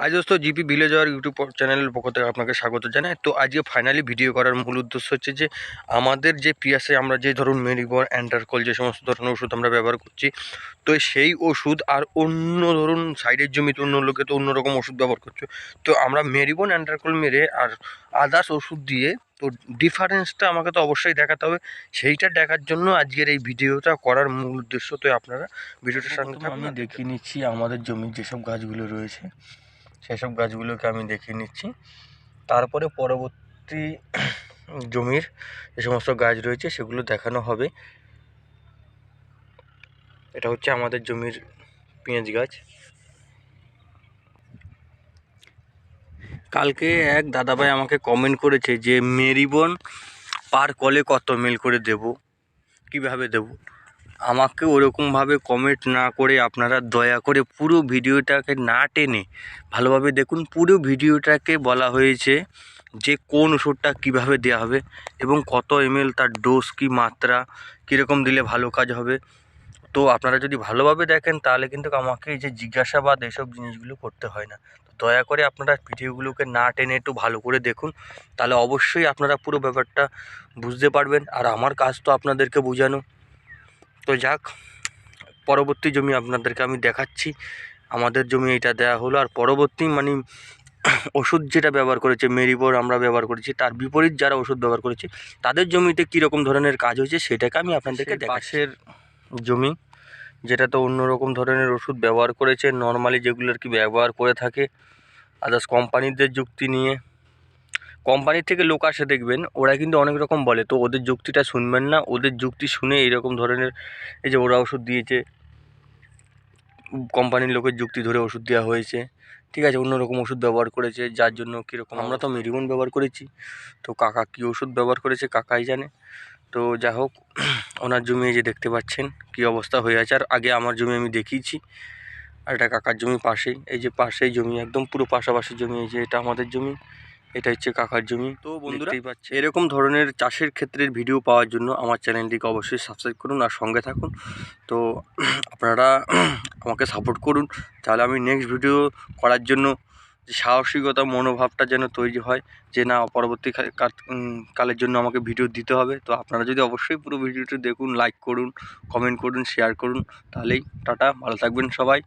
High দোস্ত, GP village আর YouTube চ্যানেলের পক্ষ থেকে আপনাকে স্বাগত জানাই। তো আজকে ফাইনালি ভিডিও করার মূল উদ্দেশ্য হচ্ছে যে আমাদের যে পিয়াসে আমরা যে ধরুন মেরিবর অ্যান্টারকল যে সমস্ত ধরনের ওষুধ আমরা ব্যবহার করছি, তো সেই ওষুধ আর অন্য ধরুন সাইডের জমিতে অন্য লোকে তো অন্যরকম ওষুধ ব্যবহার করছে। তো আমরা মেরিবন অ্যান্টারকল মেরে আর আদার্স ওষুধ দিয়ে তো ডিফারেন্সটা আমাকে তো অবশ্যই দেখাতে হবে। সেইটা দেখার জন্য আজকের এই ভিডিওটা করার মূল উদ্দেশ্য। তো আপনারা ভিডিওটার সঙ্গে আমি দেখিয়ে নিচ্ছি আমাদের জমির যেসব গাছগুলো রয়েছে সেসব গাছগুলোকে আমি দেখিয়ে নিচ্ছি। তারপরে পরবর্তী জমির যে সমস্ত গাছ রয়েছে সেগুলো দেখানো হবে। এটা হচ্ছে আমাদের জমির পেঁয়াজ গাছ। কালকে এক দাদাভাই আমাকে কমেন্ট করেছে যে মেরিবন পার কলে কত মেল করে দেব, কিভাবে দেব। আমাকে ওরকমভাবে কমেন্ট না করে আপনারা দয়া করে পুরো ভিডিওটাকে না টেনে ভালোভাবে দেখুন। পুরো ভিডিওটাকে বলা হয়েছে যে কোন ওষুধটা কীভাবে দেওয়া হবে এবং কত এমএল তার ডোজ, কী মাত্রা, কীরকম দিলে ভালো কাজ হবে। তো আপনারা যদি ভালোভাবে দেখেন তাহলে কিন্তু আমাকে এই যে জিজ্ঞাসাবাদ এসব জিনিসগুলো করতে হয় না। তো দয়া করে আপনারা ভিডিওগুলোকে না টেনে একটু ভালো করে দেখুন, তাহলে অবশ্যই আপনারা পুরো ব্যাপারটা বুঝতে পারবেন। আর আমার কাজ তো আপনাদেরকে বোঝানো। তো যাক, পরবর্তী জমি আপনাদেরকে আমি দেখাচ্ছি। আমাদের জমি এটা দেওয়া হলো, আর পরবর্তী ওষুধ যেটা ব্যবহার করেছে মেরিবর আমরা ব্যবহার করেছি, তার বিপরীত যারা ওষুধ ব্যবহার করেছে তাদের জমিতে কীরকম ধরনের কাজ হয়েছে সেটাকে আমি আপনাদেরকে পাশের জমি যেটা তো অন্যরকম ধরনের ওষুধ ব্যবহার করেছে, নর্মালি যেগুলো আর কি ব্যবহার করে থাকে আদার্স কোম্পানিদের যুক্তি নিয়ে। কোম্পানির থেকে লোক আসে দেখবেন, ওরা কিন্তু অনেক রকম বলে, তো ওদের যুক্তিটা শুনবেন না। ওদের যুক্তি শুনে এইরকম ধরনের এই যে ওরা ওষুধ দিয়েছে, কোম্পানির লোকের যুক্তি ধরে ওষুধ দেওয়া হয়েছে, ঠিক আছে, অন্যরকম ওষুধ ব্যবহার করেছে যার জন্য কীরকম। আমরা তো মেরিবন ব্যবহার করেছি, তো কাকা কী ওষুধ ব্যবহার করেছে কাকাই জানে। তো যা হোক, ওনার জমি এই যে দেখতে পাচ্ছেন কী অবস্থা হয়ে আছে। আর আগে আমার জমি আমি দেখিয়েছি, আর এটা কাকার জমি পাশেই, এই যে পাশেই জমি, একদম পুরো পাশাপাশি জমি। এই যে এটা আমাদের জমি, এটা হচ্ছে কাকার জমি। তো বন্ধুরা, এরকম ধরনের চাষের ক্ষেত্রের ভিডিও পাওয়ার জন্য আমার চ্যানেলটিকে অবশ্যই সাবস্ক্রাইব করুন আর সঙ্গে থাকুন। তো আপনারা আমাকে সাপোর্ট করুন, তাহলে আমি নেক্সট ভিডিও করার জন্য যে সাহসিকতা মনোভাবটা যেন তৈরি হয়, যে না পরবর্তী কালের জন্য আমাকে ভিডিও দিতে হবে। তো আপনারা যদি অবশ্যই পুরো ভিডিওটি দেখুন, লাইক করুন, কমেন্ট করুন, শেয়ার করুন, তাহলেই টাটা, ভালো থাকবেন সবাই।